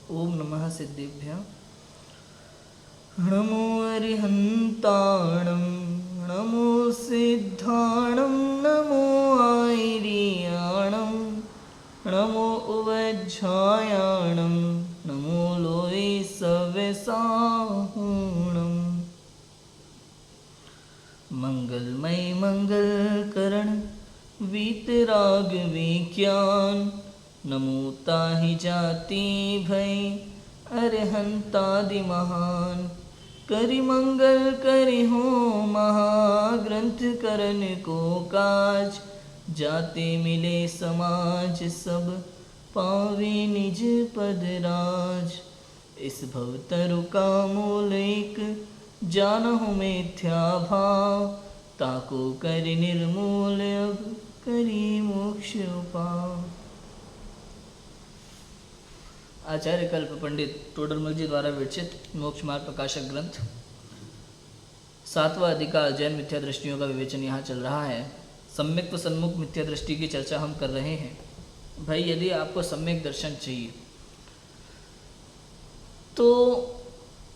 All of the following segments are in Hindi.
ओम नमः सिद्धेभ्यः। नमो अरिहन्ताणं नमो सिद्धाणं नमो आयर्याणं नमो उवज्झायाणं नमो लोये सव्यसाहूणम्। मंगलमय मंगलकरण वीतराग विज्ञान नमो ताहि जाति भय अरहंतादि महान। करि मंगल करि हो महाग्रंथ करन को काज जाते मिले समाज सब पावे निज पद राज। इस भवतरु का मूल एक जानहु मिथ्या भाव ताको करि निर्मूल अब करि मोक्ष पाव। आचार्य कल्प पंडित टोडरमल जी द्वारा विरचित मोक्ष मार्ग प्रकाशक ग्रंथ 7वां अधिकार जैन मिथ्या दृष्टियों का विवेचन यहाँ चल रहा है। सम्यक व सन्मुख मिथ्या दृष्टि की चर्चा हम कर रहे हैं। भाई यदि आपको सम्यक दर्शन चाहिए तो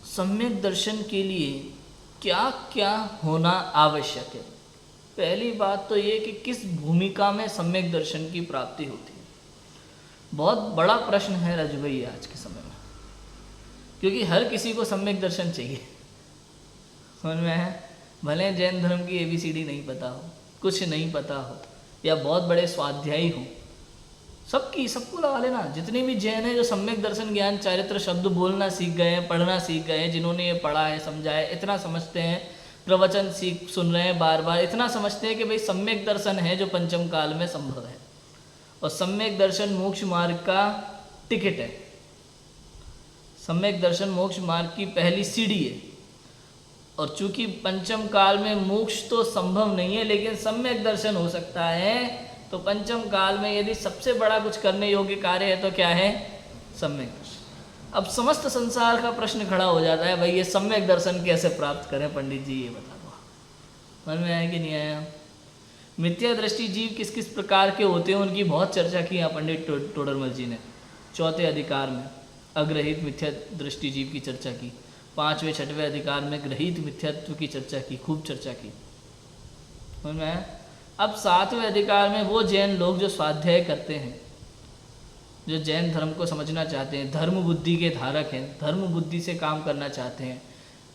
सम्यक दर्शन के लिए क्या क्या होना आवश्यक है। पहली बात तो ये कि किस भूमिका में सम्यक दर्शन की प्राप्ति होती है। बहुत बड़ा प्रश्न है रज भाई आज के समय में, क्योंकि हर किसी को सम्यक दर्शन चाहिए। समझ में है? भले जैन धर्म की ABCD नहीं पता हो, कुछ नहीं पता हो, या बहुत बड़े स्वाध्यायी हो, सबको लगा लेना। जितने भी जैन हैं जो सम्यक दर्शन ज्ञान चारित्र शब्द बोलना सीख गए हैं, पढ़ना सीख गए हैं, जिन्होंने ये पढ़ा है समझा है, इतना समझते हैं, प्रवचन सुन रहे हैं बार बार, इतना समझते हैं कि भाई सम्यक दर्शन है जो पंचम काल में संभव है। और सम्यक दर्शन मोक्ष मार्ग का टिकट है। सम्यक दर्शन मोक्ष मार्ग की पहली सीढ़ी है। और चूंकि पंचम काल में मोक्ष तो संभव नहीं है, लेकिन सम्यक दर्शन हो सकता है, तो पंचम काल में यदि सबसे बड़ा कुछ करने योग्य कार्य है तो क्या है? सम्यक दर्शन। अब समस्त संसार का प्रश्न खड़ा हो जाता है, भाई ये सम्यक दर्शन कैसे प्राप्त करें? पंडित जी ये बता दो। समझ में आया कि नहीं आया? मिथ्या दृष्टि जीव किस किस प्रकार के होते हैं उनकी बहुत चर्चा की है पंडित टोडरमल जी ने। 4थे अधिकार में अग्रहित मिथ्या दृष्टि जीव की चर्चा की। 5वें 6वें अधिकार में ग्रहित मिथ्यात्व की चर्चा की, खूब चर्चा की। समझ में आया? अब 7वें अधिकार में वो जैन लोग जो स्वाध्याय करते हैं, जो जैन धर्म को समझना चाहते हैं, धर्म बुद्धि के धारक हैं, धर्म बुद्धि से काम करना चाहते हैं,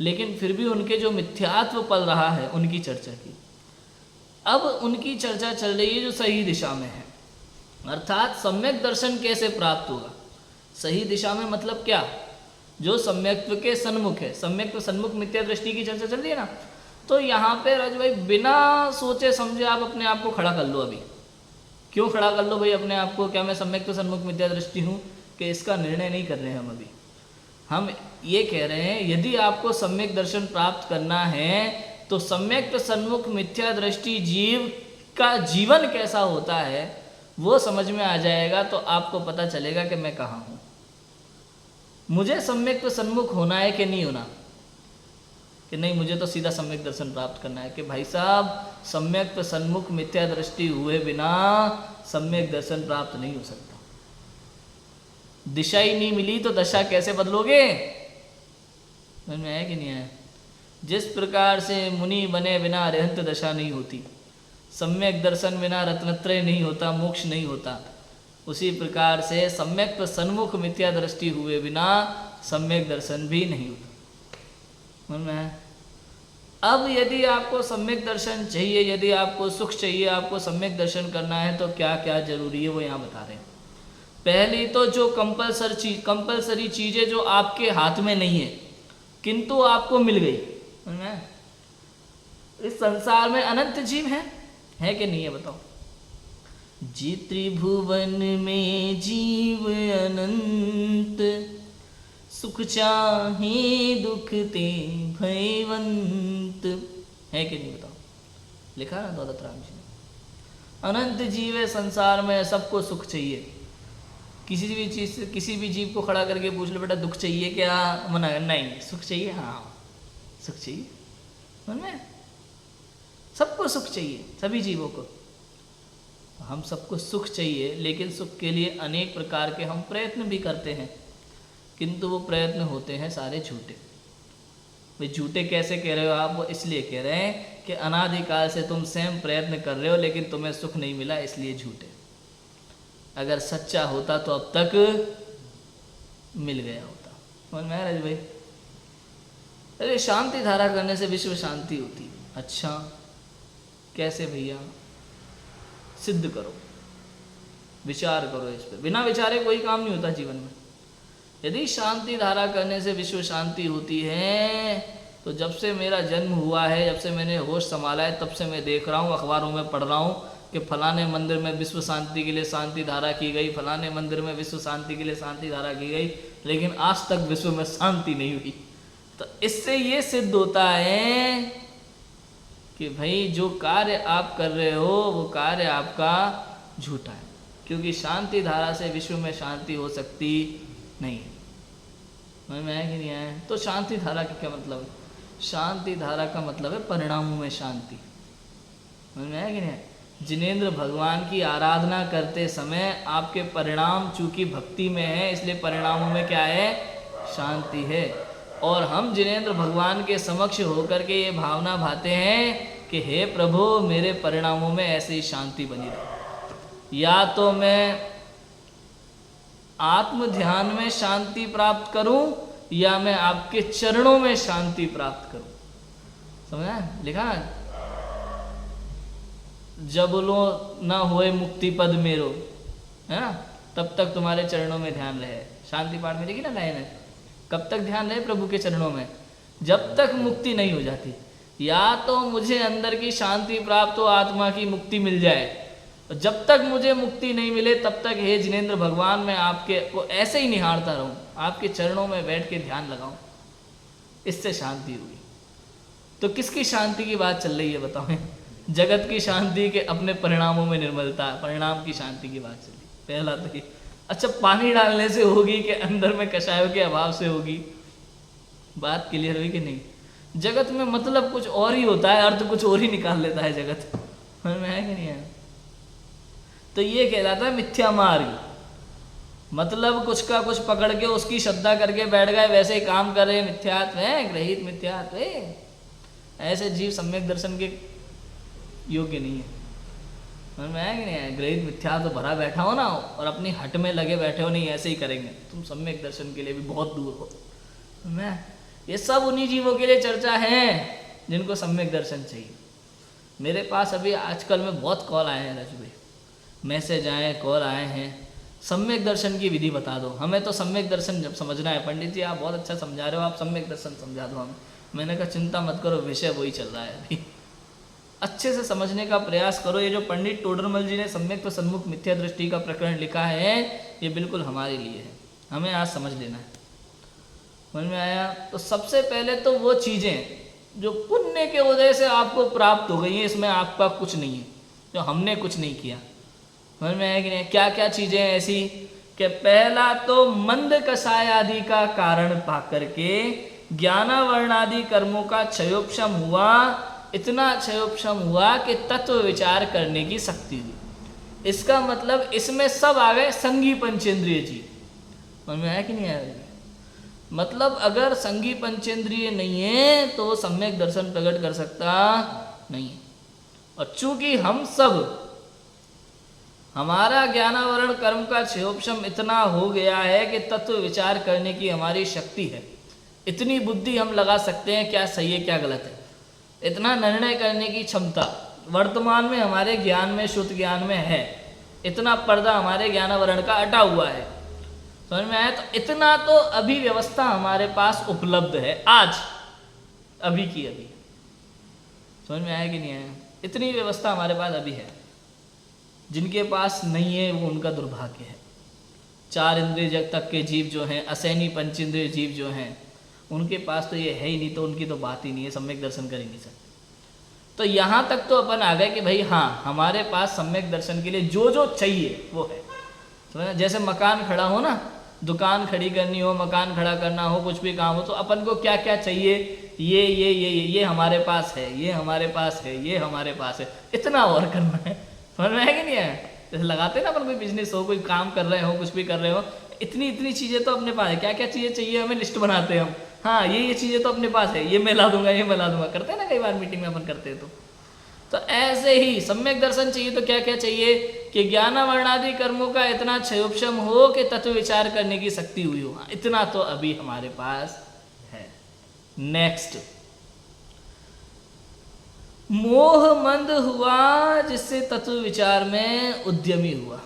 लेकिन फिर भी उनके जो मिथ्यात्व पल रहा है उनकी चर्चा की। अब उनकी चर्चा चल रही है जो सही दिशा में है, अर्थात सम्यक दर्शन कैसे प्राप्त होगा। सही दिशा में मतलब क्या? जो सम्यक्त्व के सन्मुख है। सम्यक्त्व सन्मुख मिथ्या दृष्टि की चर्चा चल रही है ना, तो यहाँ पे राज भाई बिना सोचे समझे आप अपने आप को खड़ा कर लो। अभी क्यों खड़ा कर लो भाई अपने आप को? क्या मैं सम्यक्त्व सन्मुख मिथ्या दृष्टि हूँ? कि इसका निर्णय नहीं कर रहे हैं हम अभी। हम ये कह रहे हैं यदि आपको सम्यक दर्शन प्राप्त करना है तो सम्यक सन्मुख मिथ्या दृष्टि जीव का जीवन कैसा होता है वो समझ में आ जाएगा, तो आपको पता चलेगा कि मैं कहाँ हूँ। मुझे सम्यक सन्मुख होना है कि नहीं होना? कि नहीं मुझे तो सीधा सम्यक दर्शन प्राप्त करना है। कि भाई साहब सम्यक सन्मुख मिथ्या दृष्टि हुए बिना सम्यक दर्शन प्राप्त नहीं हो सकता। दिशा ही नहीं मिली तो दशा कैसे बदलोगे? समझ में आया कि नहीं आया? जिस प्रकार से मुनि बने बिना अरिहंत दशा नहीं होती, सम्यक दर्शन बिना रत्नत्रय नहीं होता, मोक्ष नहीं होता, उसी प्रकार से सम्यक सन्मुख मिथ्या दृष्टि हुए बिना सम्यक दर्शन भी नहीं होता। समझ में है? अब यदि आपको सम्यक दर्शन चाहिए, यदि आपको सुख चाहिए, आपको सम्यक दर्शन करना है तो क्या क्या जरूरी है वो यहाँ बता रहे हैं। पहली तो जो कंपलसरी चीज़ें जो आपके हाथ में नहीं है किंतु आपको मिल गई। इस संसार में अनंत जीव हैं, है कि नहीं है? बताओ। जी त्रिभुवन में जीव अनंत, सुख चाहे दुख ते भयवंत, है कि नहीं? बताओ। लिखा ना दौलत राम जी ने। अनंत जीव है संसार में, सबको सुख चाहिए। किसी भी चीज़ से किसी भी जीव को खड़ा करके पूछ लो बेटा दुख चाहिए क्या? मना नहीं, सुख चाहिए। हाँ सुख चाहिए। समझ में? सबको सुख चाहिए, सभी जीवों को। हम सबको सुख चाहिए, लेकिन सुख के लिए अनेक प्रकार के हम प्रयत्न भी करते हैं। किंतु वो प्रयत्न होते हैं सारे झूठे। भाई झूठे कैसे कह रहे हो आप? वो इसलिए कह रहे हैं कि अनादिकाल से तुम स्वयं प्रयत्न कर रहे हो लेकिन तुम्हें सुख नहीं मिला, इसलिए झूठे। अगर सच्चा होता तो अब तक मिल गया होता। समझ में आया राज भाई? अरे शांति धारा करने से विश्व शांति होती। अच्छा कैसे भैया? सिद्ध करो, विचार करो इस पर। बिना विचारे कोई काम नहीं होता जीवन में। यदि शांति धारा करने से विश्व शांति होती है तो जब से मेरा जन्म हुआ है, जब से मैंने होश संभाला है, तब से मैं देख रहा हूँ, अखबारों में पढ़ रहा हूँ कि फलाने मंदिर में विश्व शांति के लिए शांति धारा की गई, फलाने मंदिर में विश्व शांति के लिए शांति धारा की गई, लेकिन आज तक विश्व में शांति नहीं हुई। तो इससे ये सिद्ध होता है कि भाई जो कार्य आप कर रहे हो वो कार्य आपका झूठा है, क्योंकि शांति धारा से विश्व में शांति हो सकती नहीं। समझ में आया कि नहीं आया? तो शांति धारा का क्या मतलब है? शांति धारा का मतलब है परिणामों में शांति। समझ में आया कि नहीं? जिनेंद्र भगवान की आराधना करते समय आपके परिणाम चूंकि भक्ति में है, इसलिए परिणामों में क्या है? शांति है। और हम जिनेंद्र भगवान के समक्ष होकर के ये भावना भाते हैं कि हे प्रभु मेरे परिणामों में ऐसी शांति बनी रहे। या तो मैं आत्म ध्यान में शांति प्राप्त करूं या मैं आपके चरणों में शांति प्राप्त करूं। समझा? लिखा है, जब लो ना होए मुक्ति पद मेरो, है ना, तब तक तुम्हारे चरणों में ध्यान रहे। शांति पाठ में देखी ना लाइन है, कब तक ध्यान रहे प्रभु के चरणों में? जब तक मुक्ति नहीं हो जाती। या तो मुझे अंदर की शांति प्राप्त हो, आत्मा की मुक्ति मिल जाए, और जब तक मुझे मुक्ति नहीं मिले तब तक हे जिनेंद्र भगवान मैं आपके को ऐसे ही निहारता रहूं, आपके चरणों में बैठ के ध्यान लगाऊं, इससे शांति हुई। तो किसकी शांति की बात चल रही है बताओ? जगत की शांति के अपने परिणामों में निर्मलता, परिणाम की शांति की बात चली। पहला तो ये। अच्छा पानी डालने से होगी कि अंदर में कषायों के अभाव से होगी? बात क्लियर हुई कि नहीं? जगत में मतलब कुछ और ही होता है, अर्थ कुछ और ही निकाल लेता है जगत। समझ में आया कि नहीं आया? तो ये कहलाता है मिथ्या मार्ग। मतलब कुछ का कुछ पकड़ के उसकी श्रद्धा करके बैठ गए, वैसे ही काम कर रहे, मिथ्यात्व है, ग्रहित मिथ्यात्व है। ऐसे जीव सम्यक दर्शन के योग्य नहीं है। समझ में आया कि नहीं आया? ग्रहित मिथ्यात्व भरा बैठा हो ना और अपनी हट में लगे बैठे हो, नहीं ऐसे ही करेंगे, तुम सम्यक दर्शन के लिए भी बहुत दूर हो। मैं ये सब उन्हीं जीवों के लिए चर्चा है जिनको सम्यक दर्शन चाहिए। मेरे पास अभी आजकल में बहुत कॉल आए हैं राजू भाई, मैसेज आए, कॉल आए हैं, सम्यक दर्शन की विधि बता दो हमें। तो सम्यक दर्शन जब समझना है, पंडित जी आप बहुत अच्छा समझा रहे हो, आप सम्यक दर्शन समझा दो हमें। मैंने कहा चिंता मत करो, विषय वही चल रहा है अभी, अच्छे से समझने का प्रयास करो। ये जो पंडित टोडरमल जी ने सम्यक तो सन्मुख मिथ्या दृष्टि का प्रकरण लिखा है, ये बिल्कुल हमारे लिए है, हमें आज समझ लेना है। समझ में आया? तो सबसे पहले तो वो चीज़ें जो पुण्य के वजह से आपको प्राप्त हो गई हैं, इसमें आपका कुछ नहीं है, जो हमने कुछ नहीं किया। समझ में आया कि नहीं? क्या क्या चीज़ें ऐसी कि पहला तो मंद कषाय आदि का कारण पा करके ज्ञानावरण आदि कर्मों का क्षयोपशम हुआ, इतना क्षयोपशम हुआ कि तत्व विचार करने की शक्ति हुई। इसका मतलब इसमें सब आ गए संगी पंचेंद्रिय जी। समझ में आया कि नहीं आया? मतलब अगर संगी पंचेंद्रिय नहीं है तो वो सम्यक दर्शन प्रकट कर सकता नहीं है। और चूंकि हम सब, हमारा ज्ञानावरण कर्म का क्षयोपशम इतना हो गया है कि तत्व विचार करने की हमारी शक्ति है, इतनी बुद्धि हम लगा सकते हैं क्या सही है क्या गलत है, इतना निर्णय करने की क्षमता वर्तमान में हमारे ज्ञान में, शुद्ध ज्ञान में है, इतना पर्दा हमारे ज्ञानावरण का हटा हुआ है। समझ में आया? तो इतना तो अभी व्यवस्था हमारे पास उपलब्ध है आज, अभी की अभी। समझ में आया कि नहीं आया? इतनी व्यवस्था हमारे पास अभी है। जिनके पास नहीं है वो उनका दुर्भाग्य है। 4 इंद्रिय जग तक के जीव जो हैं, असैनी पंचेंद्रिय जीव जो हैं, उनके पास तो ये है ही नहीं, तो उनकी तो बात ही नहीं है, सम्यक दर्शन कर ही नहीं सकते। तो यहाँ तक तो अपन आ गए कि भाई हाँ, हमारे पास सम्यक दर्शन के लिए जो जो चाहिए वो है। समझना? जैसे मकान खड़ा हो ना, दुकान खड़ी करनी हो, मकान खड़ा करना हो, कुछ भी काम हो, तो अपन को क्या क्या चाहिए? ये हमारे पास है, ये हमारे पास है, ये हमारे पास है, इतना और करना है। समझ में है कि नहीं है? जैसे लगाते ना अपन, कोई बिजनेस हो, कोई काम कर रहे हो, कुछ भी कर रहे हो, इतनी इतनी चीज़ें तो अपने पास है, क्या क्या चीज़ें चाहिए हमें लिस्ट बनाते हैं हम, हाँ ये चीज़ें तो अपने पास है, ये मैं ला दूंगा, ये मैं ला दूंगा, करते हैं ना कई बार मीटिंग में अपन करते हैं। तो ऐसे ही सम्यक दर्शन चाहिए तो क्या क्या चाहिए कि ज्ञानावरणादि कर्मों का इतना क्षयोपशम हो कि तत्व विचार करने की शक्ति हुई हो, इतना तो अभी हमारे पास है। नेक्स्ट, मोह मंद हुआ जिससे तत्व विचार में उद्यमी हुआ।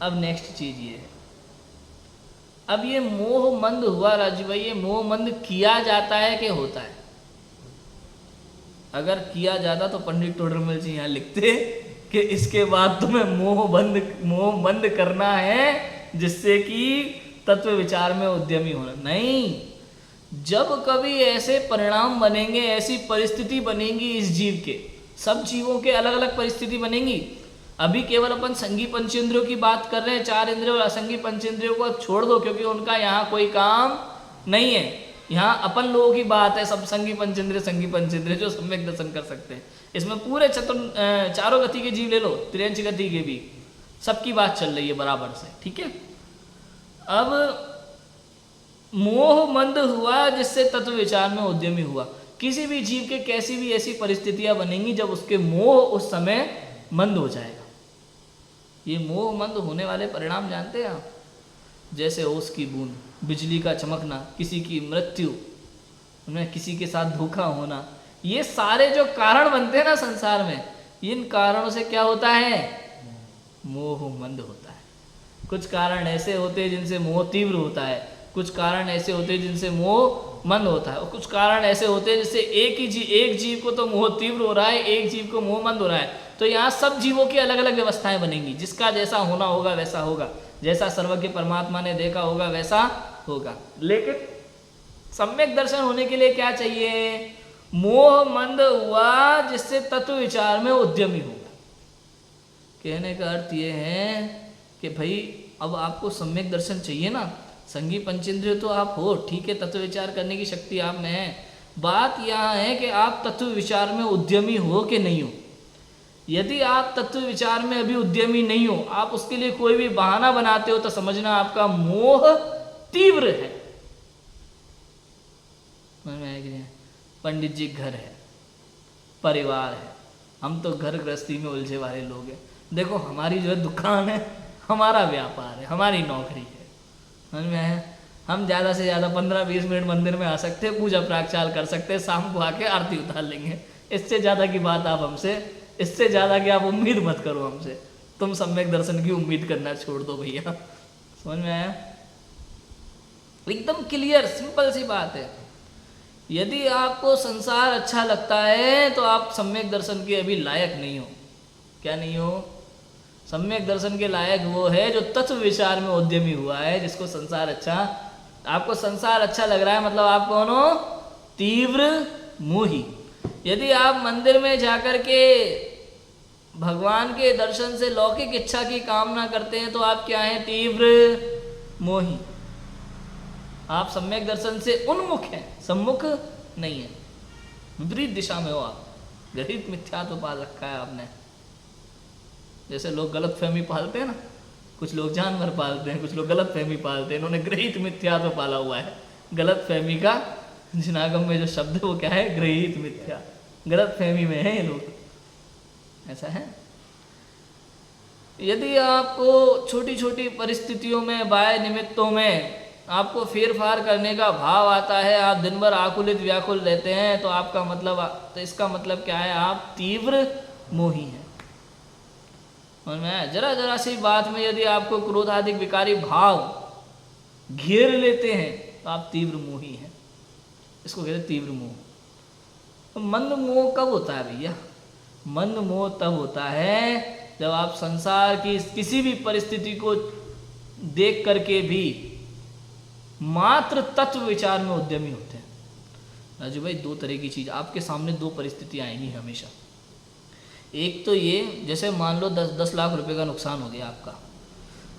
अब नेक्स्ट चीज ये है, अब ये मोह मंद हुआ राजू भाई, ये मोह मंद किया जाता है कि होता है? अगर किया जाता तो पंडित टोडरमल जी यहाँ लिखते कि इसके बाद तुम्हें मोह बंद करना है जिससे कि तत्व विचार में उद्यमी होना। नहीं, जब कभी ऐसे परिणाम बनेंगे, ऐसी परिस्थिति बनेगी इस जीव के, सब जीवों के अलग अलग परिस्थिति बनेंगी। अभी केवल अपन संगी पंचेंद्रियों की बात कर रहे हैं, 4 इंद्रियों और असंगी पंचेंद्रियों को अब छोड़ दो क्योंकि उनका यहाँ कोई काम नहीं है। यहाँ अपन लोगों की बात है, सब संगी पंचेंद्रिय जो सम्यक दर्शन कर सकते हैं। इसमें पूरे चारों गति के जीव ले लो, 83 गति के भी, सबकी बात चल रही है बराबर से, ठीक है। अब मोह मंद हुआ जिससे तत्व विचार में उद्यमी हुआ। किसी भी जीव के कैसी भी ऐसी परिस्थितियां बनेंगी जब उसके मोह उस समय मंद हो जाएगा। ये मोह मंद होने वाले परिणाम जानते हैं आप? जैसे ओस की बूंद, बिजली का चमकना, किसी की मृत्यु, किसी के साथ धोखा होना, ये सारे जो कारण बनते हैं ना संसार में, इन कारणों से क्या होता है? मोह मंद होता है। कुछ कारण ऐसे होते हैं जिनसे मोह तीव्र होता है, कुछ कारण ऐसे होते हैं जिनसे मोह मंद होता है, और कुछ कारण ऐसे होते हैं जिससे एक जीव को तो मोह तीव्र हो रहा है, एक जीव को मोह मंद हो रहा है। तो यहाँ सब जीवों की अलग अलग व्यवस्थाएं बनेंगी, जिसका जैसा होना होगा वैसा होगा, जैसा सर्वज्ञ परमात्मा ने देखा होगा वैसा होगा। लेकिन सम्यक दर्शन होने के लिए क्या चाहिए? मोह मंद हुआ जिससे तत्व विचार में उद्यमी होगा। कहने का अर्थ ये है कि भाई अब आपको सम्यक दर्शन चाहिए ना, संगी पंचेंद्रिय तो आप हो, ठीक है, तत्व विचार करने की शक्ति आप में है। बात यहाँ है कि आप तत्व विचार में उद्यमी हो कि नहीं हो। यदि आप तत्व विचार में अभी उद्यमी नहीं हो, आप उसके लिए कोई भी बहाना बनाते हो, तो समझना आपका मोह तीव्र है। पंडित जी घर है, परिवार है, हम तो घर गृहस्थी में उलझे वाले लोग हैं। देखो हमारी जो है दुकान है, हमारा व्यापार है, हमारी नौकरी है, समझ में है? हम ज़्यादा से ज़्यादा 15-20 मिनट मंदिर में आ सकते हैं, पूजा प्राचार कर सकते हैं, शाम को आके आरती उतार लेंगे। इससे ज़्यादा की बात आप हमसे, इससे ज़्यादा की आप उम्मीद मत करो हमसे। तुम सम्यक दर्शन की उम्मीद करना छोड़ दो भैया। समझ में आया? एकदम क्लियर सिंपल सी बात है। यदि आपको संसार अच्छा लगता है तो आप सम्यक दर्शन के अभी लायक नहीं हो। क्या नहीं हो? सम्यक दर्शन के लायक वो है जो तत्व विचार में उद्यमी हुआ है, जिसको संसार अच्छा, आपको संसार अच्छा लग रहा है, मतलब आप कौन हो? तीव्र मोही। यदि आप मंदिर में जाकर के भगवान के दर्शन से लौकिक इच्छा की कामना करते हैं तो आप क्या हैं? तीव्र मोही। आप सम्यक दर्शन से उन्मुख हैं, सम्मुख नहीं है, विपरीत दिशा में हो आप। ग्रहित मिथ्या तो पाल रखा है आपने। जैसे लोग गलत फहमी पालते हैं ना, कुछ लोग जानवर पालते हैं, कुछ लोग गलत फहमी पालते हैं, इन्होंने ग्रहित मिथ्या तो पाला हुआ है। गलत फहमी का जिनागम में जो शब्द है वो क्या है? ग्रहित मिथ्या। गलत फहमी में है ये लोग, ऐसा है। यदि आपको छोटी छोटी परिस्थितियों में, बाह्य निमित्तों में आपको फेर फार करने का भाव आता है, आप दिन भर आकुलित व्याकुल रहते हैं, तो आपका मतलब, तो इसका मतलब क्या है? आप तीव्र मोही हैं। और मैं जरा जरा सी बात में यदि आपको क्रोधाधिक विकारी भाव घेर लेते हैं तो आप तीव्र मोही हैं। इसको कहते हैं तीव्र मोह। तो मंद मोह कब होता है भैया? मंद मोह तब होता है जब आप संसार की किसी भी परिस्थिति को देख करके भी मात्र तत्व विचार में उद्यमी होते हैं। राजू भाई, दो तरह की चीज आपके सामने, दो परिस्थितियां आएंगी हमेशा। एक तो ये, जैसे मान लो 10 लाख रुपए का नुकसान हो गया आपका,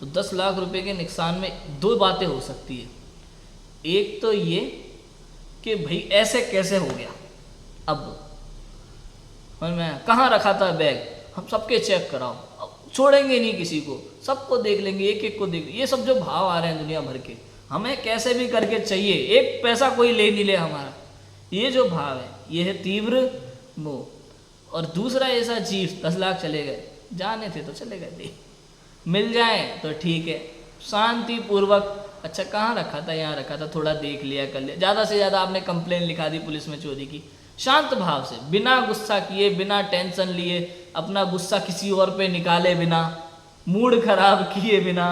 तो 10 लाख रुपए के नुकसान में दो बातें हो सकती है। एक तो ये कि भाई ऐसे कैसे हो गया, अब मैं कहाँ रखा था बैग, हम सबके चेक कराओ, अब छोड़ेंगे नहीं किसी को, सबको देख लेंगे, एक एक को देख, ये सब जो भाव आ रहे हैं दुनिया भर के, हमें कैसे भी करके चाहिए, एक पैसा कोई ले नहीं ले हमारा, ये जो भाव है ये है तीव्र मोह। और दूसरा ऐसा चीज 10 लाख चले गए, जाने थे तो चले गए थे, मिल जाए तो ठीक है, शांति पूर्वक, अच्छा कहाँ रखा था, यहाँ रखा था, थोड़ा देख लिया कर लिया, ज़्यादा से ज़्यादा आपने कंप्लेन लिखा दी पुलिस में चोरी की, शांत भाव से, बिना गुस्सा किए, बिना टेंशन लिए, अपना गुस्सा किसी और पे निकाले बिना, मूड खराब किए बिना,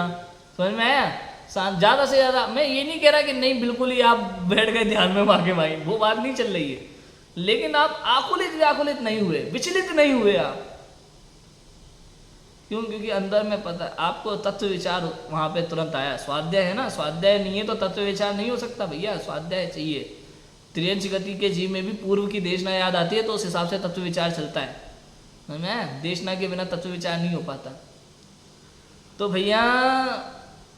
समझ में आया, शांत, ज़्यादा से ज़्यादा। मैं ये नहीं कह रहा कि नहीं बिल्कुल ही आप बैठ गए ध्यान में मांगे माई, वो बात नहीं चल रही है, लेकिन आप आकुलित नहीं हुए, विचलित नहीं हुए आप, क्यों? क्योंकि अंदर में पता है आपको, तत्व विचार वहाँ पे तुरंत आया, स्वाध्याय है ना, स्वाध्याय नहीं है तो तत्व विचार नहीं हो सकता भैया, स्वाध्याय चाहिए। त्रियंच गति के जीव में भी पूर्व की देशना याद आती है तो उस हिसाब से तत्व विचार चलता है, समझ में? देशना के बिना तत्व विचार नहीं हो पाता। तो भैया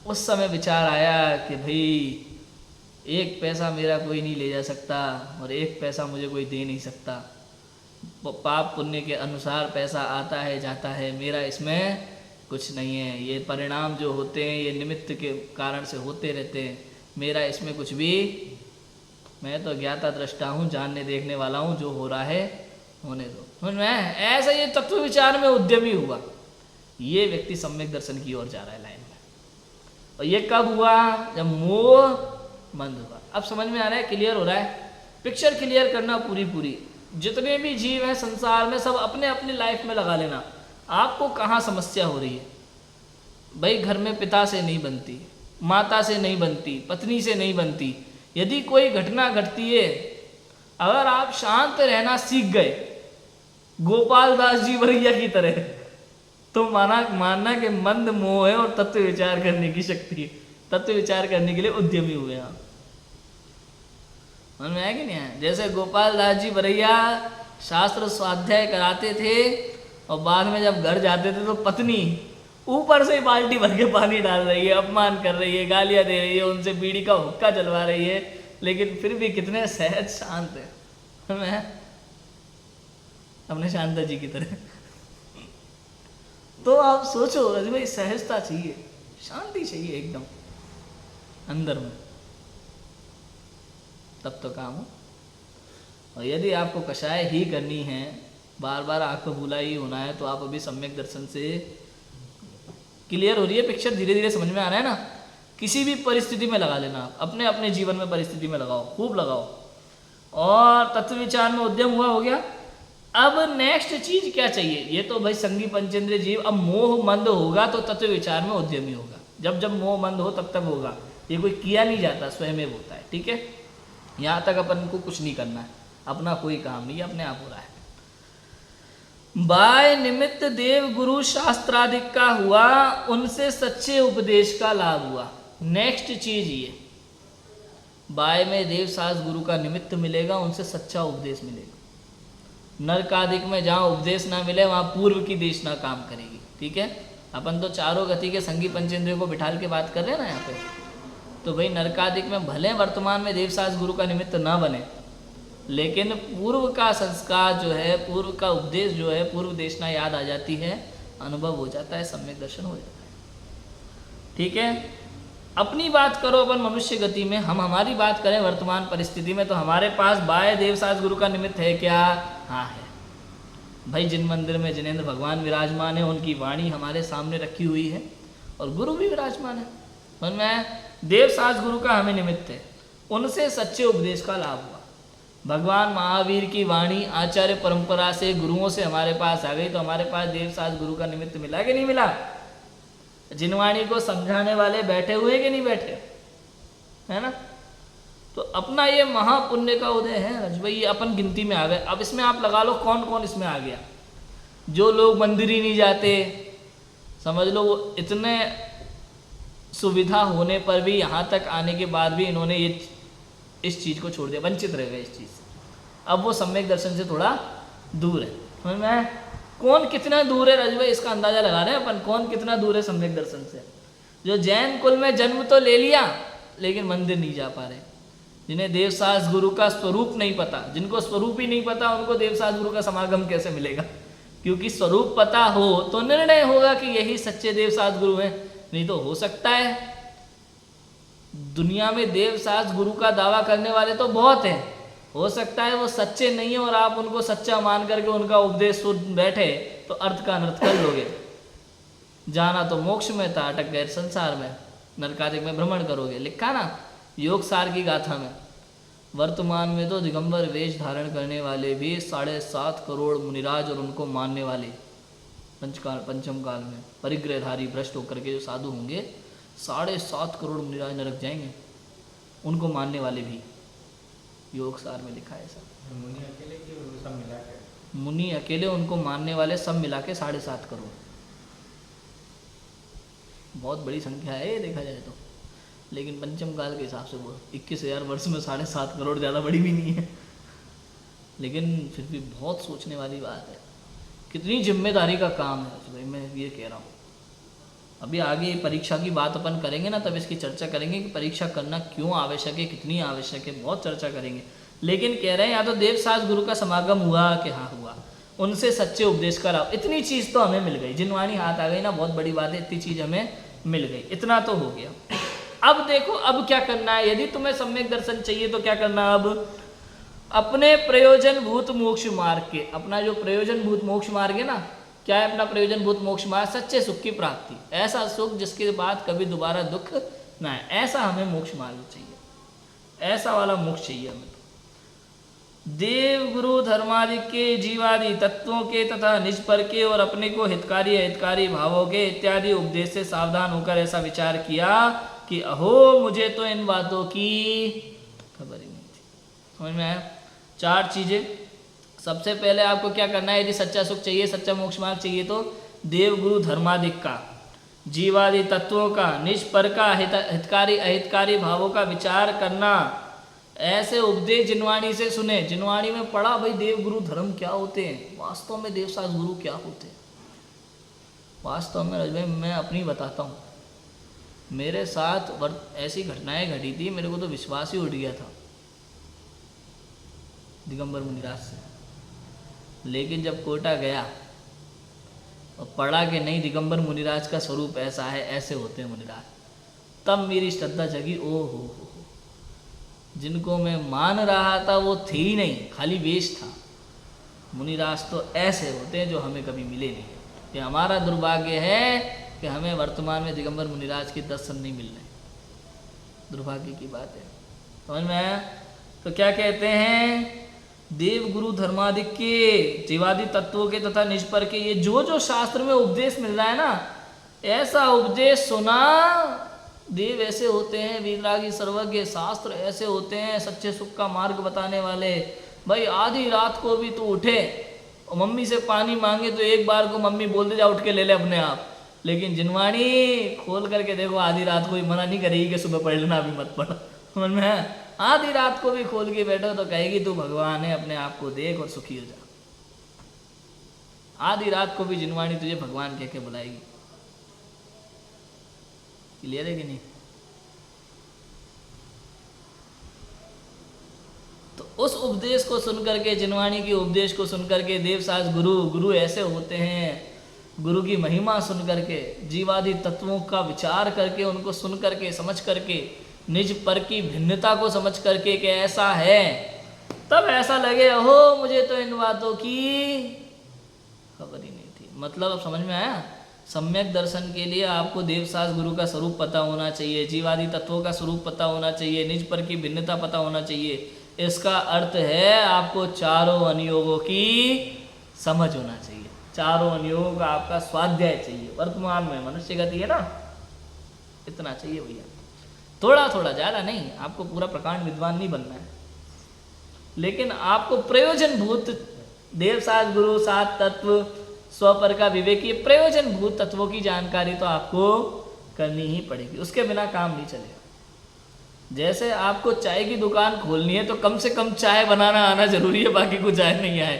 उस समय विचार आया कि भाई एक पैसा मेरा कोई नहीं ले जा सकता और एक पैसा मुझे कोई दे नहीं सकता, पाप पुण्य के अनुसार पैसा आता है जाता है, मेरा इसमें कुछ नहीं है, ये परिणाम जो होते हैं ये निमित्त के कारण से होते रहते हैं, मेरा इसमें कुछ भी, मैं तो ज्ञाता दृष्टा हूँ, जानने देखने वाला हूँ, जो हो रहा है होने दो, समझ में? ऐसा ये तत्व विचार में उद्यमी हुआ, ये व्यक्ति सम्यक दर्शन की ओर जा रहा है लाइन में। और ये कब हुआ? जब मोह मंद हुआ। अब समझ में आ रहा है, क्लियर हो रहा है, पिक्चर क्लियर करना पूरी, जितने भी जीव हैं संसार में सब अपने अपनी लाइफ में लगा लेना, आपको कहाँ समस्या हो रही है भाई? घर में पिता से नहीं बनती, माता से नहीं बनती, पत्नी से नहीं बनती, यदि कोई घटना घटती है, अगर आप शांत रहना सीख गए गोपाल दास जी वरैया की तरह, तो मानना कि मंद मोह है और तत्व विचार करने की शक्ति है, तत्व विचार करने के लिए उद्यमी हुए आप, समझ में आया कि नहीं आया? जैसे गोपाल दास जी वरैया शास्त्र स्वाध्याय कराते थे और बाद में जब घर जाते थे तो पत्नी ऊपर से बाल्टी भर के पानी डाल रही है, अपमान कर रही है, गालियां दे रही है, उनसे बीड़ी का हुक्का जलवा रही है, लेकिन फिर भी कितने सहज शांत है, मैं अपने शांता जी की तरह। तो आप सोचो भाई, सहजता चाहिए, शांति चाहिए एकदम अंदर में, तब तो काम हो। और यदि आपको कषाय ही करनी है, बार बार आँख को भूला ही होना है, तो आप अभी सम्यक दर्शन से क्लियर हो रही है पिक्चर, धीरे धीरे समझ में आ रहा है ना। किसी भी परिस्थिति में लगा लेना, अपने अपने जीवन में परिस्थिति में लगाओ, खूब लगाओ, और तत्व विचार में उद्यम हुआ, हो गया। अब नेक्स्ट चीज क्या चाहिए? ये तो भाई संगी पंचेंद्रिय जीव, अब मोह मंद होगा तो तत्व विचार में उद्यमी होगा, जब मोह मंद हो तब तक होगा, ये कोई किया नहीं जाता, स्वयं होता है, ठीक है? यहाँ तक अपन को कुछ नहीं करना है, अपना कोई काम नहीं, अपने आप हो रहा है। बाय निमित्त देव गुरु शास्त्रादिक का हुआ, उनसे सच्चे उपदेश का लाभ हुआ। नेक्स्ट चीज ये, बाय में देव शास्त्र गुरु का निमित्त मिलेगा, उनसे सच्चा उपदेश मिलेगा। नरकादिक में जहाँ उपदेश ना मिले वहाँ पूर्व की देशना काम करेगी, ठीक है? अपन तो चारों गति के संगी पंचेंद्रियों को बिठाल के बात कर रहे हैं ना यहाँ पे, तो भाई नरकादिक में भले वर्तमान में देवशास्त्र गुरु का निमित्त ना बने, लेकिन पूर्व का संस्कार जो है, पूर्व का उपदेश जो है, पूर्व देशना याद आ जाती है, अनुभव हो जाता है, सम्यक दर्शन हो जाता है, ठीक है? अपनी बात करो अपन मनुष्य गति में, हम हमारी बात करें वर्तमान परिस्थिति में, तो हमारे पास बाह्य देवशास्त्र गुरु का निमित्त है क्या? हाँ है भाई। जिन मंदिर में जिनेंद्र भगवान विराजमान है, उनकी वाणी हमारे सामने रखी हुई है और गुरु भी विराजमान है, समझ में? देवशास्त्र गुरु का हमें निमित्त है, उनसे सच्चे उपदेश का लाभ हुआ। भगवान महावीर की वाणी आचार्य परंपरा से, गुरुओं से हमारे पास आ गई, तो हमारे पास देवशास्त्र गुरु का निमित्त मिला कि नहीं मिला? जिनवाणी को समझाने वाले बैठे हुए कि नहीं बैठे, है ना? तो अपना ये महापुण्य का उदय है रज भाई, ये अपन गिनती में आ गए। अब इसमें आप लगा लो कौन कौन इसमें आ गया। जो लोग मंदिर ही नहीं जाते, समझ लो वो इतने सुविधा होने पर भी, यहाँ तक आने के बाद भी इन्होंने ये इस चीज़ को छोड़ दिया, वंचित रह गए इस चीज़ से। अब वो सम्यक दर्शन से थोड़ा दूर है, समझ में? कौन कितना दूर है रज भाई, इसका अंदाजा लगा रहे हैं अपन, कौन कितना दूर है सम्यक दर्शन से। जो जैन कुल में जन्म तो ले लिया लेकिन मंदिर नहीं जा पा रहे, जिन्हें देवशास्त्र गुरु का स्वरूप नहीं पता, जिनको स्वरूप ही नहीं पता, उनको देवशास्त्र गुरु का समागम कैसे मिलेगा? क्योंकि स्वरूप पता हो तो निर्णय होगा कि यही सच्चे देवसाज गुरु हैं। नहीं तो हो सकता है दुनिया में देवसाज गुरु का दावा करने वाले तो बहुत हैं, हो सकता है वो सच्चे नहीं है और आप उनको सच्चा मान करके उनका उपदेश सुन बैठे तो अर्थ का अनर्थ कर लोगे। जाना तो मोक्ष में था, अटक गए संसार में, नरकादिक में भ्रमण करोगे। लिखा ना योग सार की गाथा में, वर्तमान में तो दिगंबर वेश धारण करने वाले भी 7.5 करोड़ मुनिराज और उनको मानने वाले पंचम काल में परिग्रहधारी भ्रष्ट होकर के जो साधु होंगे 7.5 करोड़ मुनिराज नरक जाएंगे, उनको मानने वाले भी। योग सार में लिखा है ऐसा। मुनि अकेले कि सब मिला के? मुनि अकेले, उनको मानने वाले सब मिला के 7.5 करोड़। बहुत बड़ी संख्या है ये देखा जाए तो, लेकिन पंचम काल के हिसाब से वो 21,000 वर्ष में 7.5 करोड़ ज़्यादा बड़ी भी नहीं है, लेकिन फिर भी बहुत सोचने वाली बात है। कितनी जिम्मेदारी का काम है भाई, मैं ये कह रहा हूँ। अभी आगे परीक्षा की बात अपन करेंगे ना, तब इसकी चर्चा करेंगे कि परीक्षा करना क्यों आवश्यक है, कितनी आवश्यक है, बहुत चर्चा करेंगे। लेकिन कह रहे हैं या तो देवसाज गुरु का समागम हुआ कि हाँ हुआ, उनसे सच्चे उपदेश कराओ, इतनी चीज़ तो हमें मिल गई। जिनवाणी हाथ आ गई ना, बहुत बड़ी बात है, इतनी चीज़ हमें मिल गई, इतना तो हो गया। अब देखो अब क्या करना है, यदि तुम्हें सम्यक दर्शन चाहिए तो क्या करना। अब अपने प्रयोजन भूत मोक्ष मार्ग के, अपना जो प्रयोजन भूत मोक्ष मार्ग है ना, क्या है अपना प्रयोजन भूत मोक्ष मार्ग? सच्चे सुख की प्राप्ति, ऐसा सुख जिसके बाद कभी दोबारा दुख ना है, ऐसा हमें मोक्ष मार्ग चाहिए, ऐसा वाला मोक्ष चाहिए हमें। देव गुरु धर्मादि के जीवादि तत्वों के तथा निज पर के और अपने को हितकारी अहितकारी भावों के इत्यादि उपदेश से सावधान होकर ऐसा विचार किया कि अहो मुझे तो इन बातों की खबर ही नहीं थी। समझ में आया? 4 चीजें। सबसे पहले आपको क्या करना है, यदि सच्चा सुख चाहिए, सच्चा मोक्ष मार्ग चाहिए, तो देव गुरु धर्मादिक का, जीवादि तत्वों का, निज पर का, हितकारी अहितकारी भावों का विचार करना। ऐसे उपदेश जिनवाणी से सुने, जिनवाणी में पढ़ा भाई देव गुरु धर्म क्या होते हैं, वास्तव में देवसाज गुरु क्या होते हैं। वास्तव में रजभाई मैं अपनी बताता हूँ, मेरे साथ ऐसी घटनाएं घटी थी, मेरे को तो विश्वास ही उठ गया था दिगंबर मुनिराज से। लेकिन जब कोटा गया और पढ़ा कि नहीं दिगंबर मुनिराज का स्वरूप ऐसा है, ऐसे होते हैं मुनिराज, तब मेरी श्रद्धा जगी। ओ हो, जिनको मैं मान रहा था वो थे ही नहीं, खाली वेश था। मुनिराज तो ऐसे होते हैं जो हमें कभी मिले नहीं। ये हमारा दुर्भाग्य है कि हमें वर्तमान में दिगंबर मुनिराज के दर्शन नहीं मिल रहे, दुर्भाग्य की बात है। समझ में आया? तो क्या कहते हैं, देव गुरु धर्मादिक के, जीवादि तत्वों के तथा निज पर के, ये जो शास्त्र में उपदेश मिल रहा है ना, ऐसा उपदेश सुना। देव ऐसे होते हैं, वीतरागी सर्वज्ञ, शास्त्र ऐसे होते हैं, सच्चे सुख का मार्ग बताने वाले। भाई आधी रात को भी तो उठे और मम्मी से पानी मांगे तो एक बार को मम्मी बोल दे जा उठ के ले ले अपने आप, लेकिन जिनवाणी खोल करके देखो आधी रात को ही मना नहीं करेगी कि सुबह पढ़ लेना, अभी मत पढ़ो। समझ में है? आधी रात को भी खोल के बैठो तो कहेगी तू भगवान है, अपने आप को देख और सुखी हो जा। आधी रात को भी जिनवाणी तुझे भगवान कह के बुलाएगी। क्लियर है कि नहीं? तो उस उपदेश को सुनकर के, जिनवाणी के उपदेश को सुनकर के, देवसाज गुरु ऐसे होते हैं, गुरु की महिमा सुन करके, जीवादि तत्वों का विचार करके, उनको सुन करके, समझ करके, निज पर की भिन्नता को समझ करके कि ऐसा है, तब ऐसा लगे ओहो मुझे तो इन बातों की खबर ही नहीं थी। मतलब अब समझ में आया? सम्यक दर्शन के लिए आपको देवसाज गुरु का स्वरूप पता होना चाहिए, जीवादि तत्वों का स्वरूप पता होना चाहिए, निज पर की भिन्नता पता होना चाहिए। इसका अर्थ है आपको चारों अनुयोगों की समझ होना चाहिए, चारों अनुयोग का आपका स्वाध्याय चाहिए। वर्तमान में मनुष्य गति है ना, इतना चाहिए भैया, थोड़ा थोड़ा, ज़्यादा नहीं। आपको पूरा प्रकांड विद्वान नहीं बनना है, लेकिन आपको प्रयोजन भूत देवसाज गुरु, 7 तत्व, स्वपर का विवेकी, प्रयोजन भूत तत्वों की जानकारी तो आपको करनी ही पड़ेगी, उसके बिना काम नहीं चलेगा। जैसे आपको चाय की दुकान खोलनी है तो कम से कम चाय बनाना आना जरूरी है, बाकी कुछ चाय नहीं आए।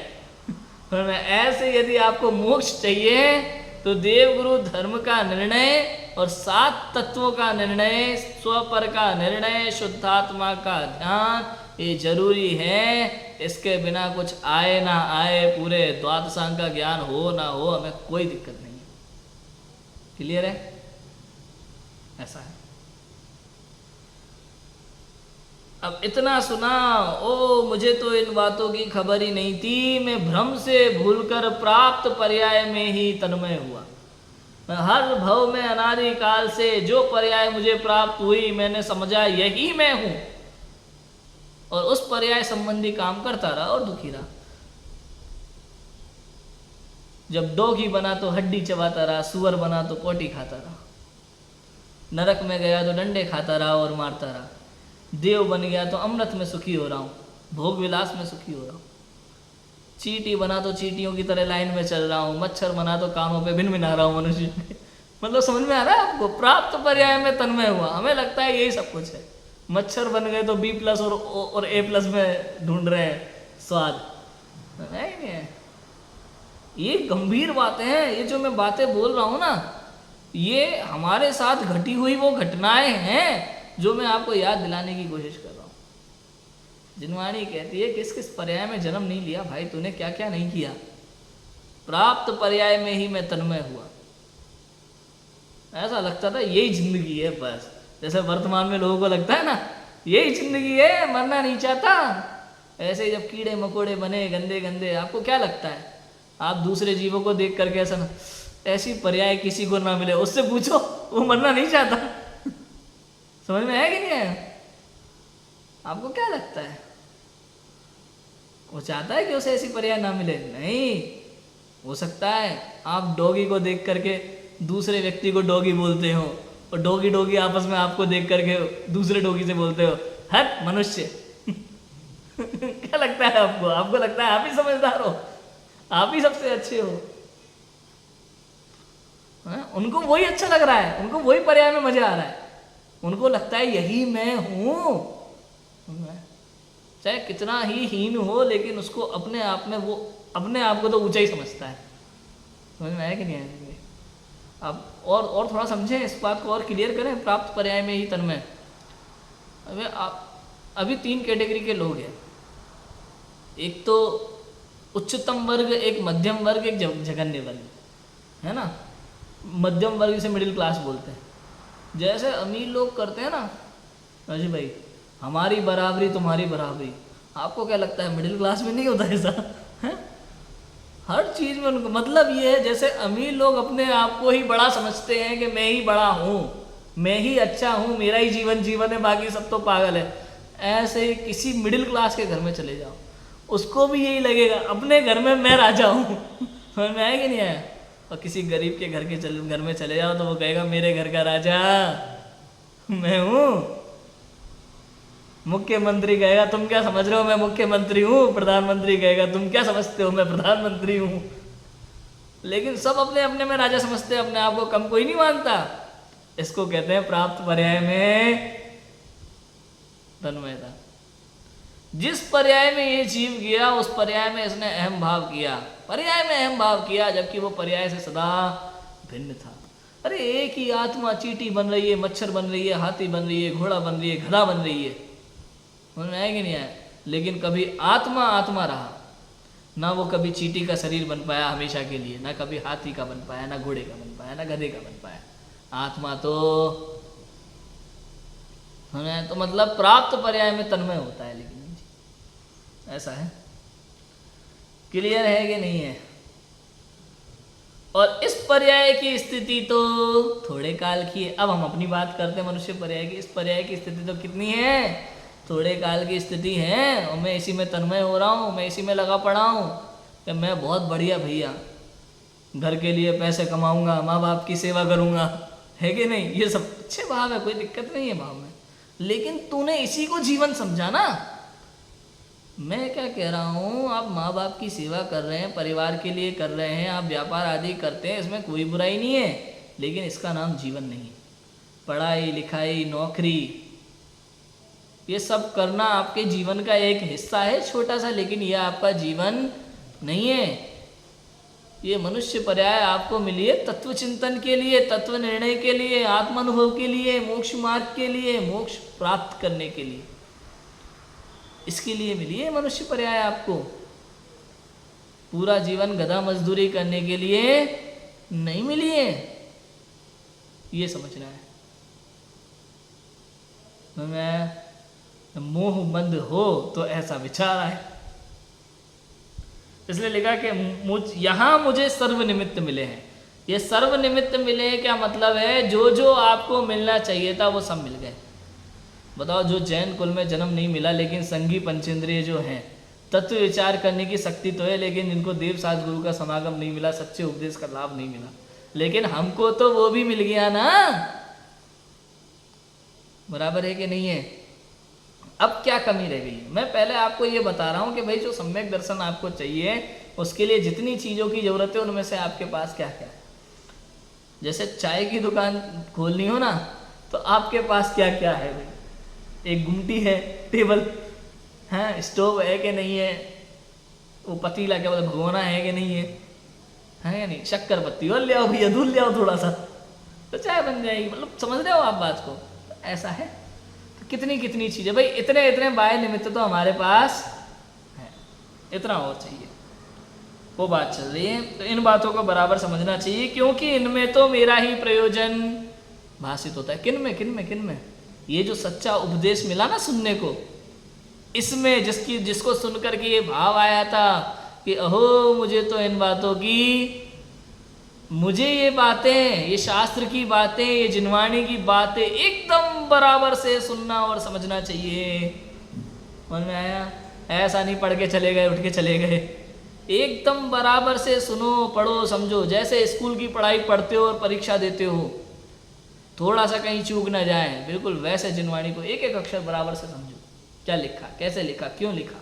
ऐसे यदि आपको मोक्ष चाहिए तो देव गुरु धर्म का निर्णय और 7 तत्वों का निर्णय, स्वपर का निर्णय, शुद्धात्मा का ध्यान, ये जरूरी है, इसके बिना कुछ आए ना आए, पूरे द्वादशांग का ज्ञान हो ना हो, हमें कोई दिक्कत नहीं है। क्लियर है? ऐसा है। अब इतना सुना, ओ मुझे तो इन बातों की खबर ही नहीं थी, मैं भ्रम से भूलकर प्राप्त पर्याय में ही तन्मय हुआ। मैं हर भव में अनादि काल से जो पर्याय मुझे प्राप्त हुई, मैंने समझा यही मैं हूं, और उस पर्याय संबंधी काम करता रहा और दुखी रहा। जब डॉगी बना तो हड्डी चबाता रहा, सुअर बना तो पोटी खाता रहा, नरक में गया तो डंडे खाता रहा और मारता रहा, देव बन गया तो अमृत में सुखी हो रहा हूँ, भोग विलास में सुखी हो रहा हूँ, चींटी बना तो चींटियों की तरह लाइन में चल रहा हूँ, मच्छर बना तो कानों पे भिन-भिना रहा हूँ मनुष्य। मतलब समझ में आ रहा है आपको? प्राप्त पर्याय में तन्मय हुआ। हमें लगता है यही सब कुछ है। मच्छर बन गए तो B+ और A+ में ढूंढ रहे हैं स्वाद, नहीं है। ये गंभीर बातें हैं। ये जो मैं बातें बोल रहा हूँ ना, ये हमारे साथ घटी हुई वो घटनाएं हैं जो मैं आपको याद दिलाने की कोशिश कर रहा हूँ। जिनवाणी कहती है किस किस पर्याय में जन्म नहीं लिया भाई, तूने क्या क्या नहीं किया। प्राप्त पर्याय में ही मैं तन्मय हुआ। ऐसा लगता था यही जिंदगी है बस, जैसे वर्तमान में लोगों को लगता है ना यही जिंदगी है, मरना नहीं चाहता। ऐसे जब कीड़े मकोड़े बने गंदे गंदे, आपको क्या लगता है? आप दूसरे जीवों को देख करके ऐसा, ऐसी पर्याय किसी को ना मिले, उससे पूछो वो मरना नहीं चाहता। समझ में है कि नहीं है? आपको क्या लगता है? वो चाहता है कि उसे ऐसी पर्याय ना मिले? नहीं। हो सकता है आप डॉगी को देख करके दूसरे व्यक्ति को डॉगी बोलते हो, और डॉगी डॉगी आपस में आपको देख करके दूसरे डॉगी से बोलते हो हट मनुष्य। क्या लगता है आपको? आपको लगता है आप ही समझदार हो, आप ही सबसे अच्छे हो। उनको वही अच्छा लग रहा है, उनको वही पर्याय में मजा आ रहा है, उनको लगता है यही मैं हूं। चाहे कितना ही हीन हो, लेकिन उसको अपने आप में, वो अपने आप को तो ऊंचा ही समझता है। समझ में आया कि नहीं आया? अब और थोड़ा समझें इस बात को और क्लियर करें। प्राप्त पर्याय में ही तन्मय। अभी 3 कैटेगरी के लोग हैं। एक तो उच्चतम वर्ग, एक मध्यम वर्ग, एक जघन्य वर्ग, है ना। मध्यम वर्ग से मिडिल क्लास बोलते हैं। जैसे अमीर लोग करते हैं ना, अजी भाई हमारी बराबरी तुम्हारी बराबरी। आपको क्या लगता है मिडिल क्लास में नहीं होता ऐसा? है हर चीज में उनको मतलब ये है, जैसे अमीर लोग अपने आप को ही बड़ा समझते हैं कि मैं ही बड़ा हूँ, मैं ही अच्छा हूँ, मेरा ही जीवन है, बाकी सब तो पागल है। ऐसे ही किसी मिडिल क्लास के घर में चले जाओ, उसको भी यही लगेगा अपने घर में मैं राजा हूँ। समझ में आया कि नहीं आया? और किसी गरीब के घर में चले जाओ तो वो कहेगा मेरे घर का राजा मैं हूँ। मुख्यमंत्री कहेगा तुम क्या समझ रहे हो मैं मुख्यमंत्री हूँ। प्रधानमंत्री कहेगा तुम क्या समझते हो मैं प्रधानमंत्री हूँ। लेकिन सब अपने अपने में राजा समझते हैं, अपने आप को कम कोई नहीं मानता। इसको कहते हैं प्राप्त पर्याय में तन्मयता। जिस पर्याय में ये जीव गया उस पर्याय में इसने अहम भाव किया, पर्याय में अहम भाव किया, जबकि वो पर्याय से सदा भिन्न था। अरे एक ही आत्मा चींटी बन रही है, मच्छर बन रही है, हाथी बन रही है, घोड़ा बन रही है, गधा बन रही है। समझ में आया कि नहीं आया? लेकिन कभी आत्मा आत्मा रहा ना, वो कभी चींटी का शरीर बन पाया हमेशा के लिए, ना कभी हाथी का बन पाया, ना घोड़े का बन पाया, ना गधे का बन पाया। आत्मा तो हमें तो मतलब प्राप्त पर्याय में तन्मय होता है। लेकिन ऐसा है। क्लियर है कि नहीं है? और इस पर्याय की स्थिति तो थोड़े काल की है। अब हम अपनी बात करते हैं मनुष्य पर्याय की। इस पर्याय की स्थिति तो कितनी है? थोड़े काल की स्थिति है। और मैं इसी में तन्मय हो रहा हूँ, मैं इसी में लगा पड़ा हूँ कि मैं बहुत बढ़िया भैया, घर के लिए पैसे कमाऊंगा, माँ बाप की सेवा करूंगा, है कि नहीं? ये सब अच्छे भाव है, कोई दिक्कत नहीं है भाव में। लेकिन तूने इसी को जीवन समझा ना। मैं क्या कह रहा हूँ, आप माँ बाप की सेवा कर रहे हैं, परिवार के लिए कर रहे हैं, आप व्यापार आदि करते हैं, इसमें कोई बुराई नहीं है। लेकिन इसका नाम जीवन नहीं है। पढ़ाई लिखाई नौकरी ये सब करना आपके जीवन का एक हिस्सा है छोटा सा, लेकिन यह आपका जीवन नहीं है। ये मनुष्य पर्याय आपको मिली है तत्व चिंतन के लिए, तत्व निर्णय के लिए, आत्मानुभव के लिए, मोक्ष मार्ग के लिए, मोक्ष प्राप्त करने के लिए। इसके लिए मिली है मनुष्य पर्याय आपको। पूरा जीवन गधा मजदूरी करने के लिए नहीं मिली है, ये समझना है। मैं मोह मंद हो तो ऐसा विचार आए, इसलिए लिखा कि यहां मुझे सर्वनिमित्त मिले हैं। ये सर्वनिमित्त मिले क्या मतलब है? जो जो आपको मिलना चाहिए था वो सब मिल गए। बताओ, जो जैन कुल में जन्म नहीं मिला लेकिन संगी पंचेंद्रिय जो हैं, तत्व विचार करने की शक्ति तो है, लेकिन जिनको देव साज गुरु का समागम नहीं मिला, सच्चे उपदेश का लाभ नहीं मिला, लेकिन हमको तो वो भी मिल गया ना। बराबर है कि नहीं है? अब क्या कमी रह गई? मैं पहले आपको ये बता रहा हूं कि भाई जो सम्यक दर्शन आपको चाहिए उसके लिए जितनी चीजों की जरूरत है उनमें से आपके पास क्या क्या है। जैसे चाय की दुकान खोलनी हो ना, तो आपके पास क्या क्या है भाई? एक गुमटी है, टेबल है, स्टोव है कि नहीं है, वो पतीला क्या बोलते भगोना है कि नहीं है या नहीं, शक्कर पत्ती और ले आओ भैया, दूध ले आओ थोड़ा सा, तो चाय बन जाएगी। मतलब समझ रहे हो आप बात को? तो ऐसा है। तो कितनी कितनी चीजें भाई, इतने इतने बाह्य निमित्त तो हमारे पास है, इतना और चाहिए, वो बात चल रही है। तो इन बातों को बराबर समझना चाहिए, क्योंकि इनमें तो मेरा ही प्रयोजन भाषित होता है। किन में? किन में? किन में? ये जो सच्चा उपदेश मिला ना सुनने को, इसमें जिसको सुनकर के ये भाव आया था कि अहो मुझे तो इन बातों की, मुझे ये बातें, ये शास्त्र की बातें, ये जिनवाणी की बातें एकदम बराबर से सुनना और समझना चाहिए। समझ में आया? ऐसा नहीं पढ़ के चले गए, उठ के चले गए, एकदम बराबर से सुनो, पढ़ो, समझो। जैसे स्कूल की पढ़ाई पढ़ते हो और परीक्षा देते हो, थोड़ा सा कहीं चूक ना जाए, बिल्कुल वैसे जिनवाणी को एक एक अक्षर बराबर से समझो। क्या लिखा, कैसे लिखा, क्यों लिखा,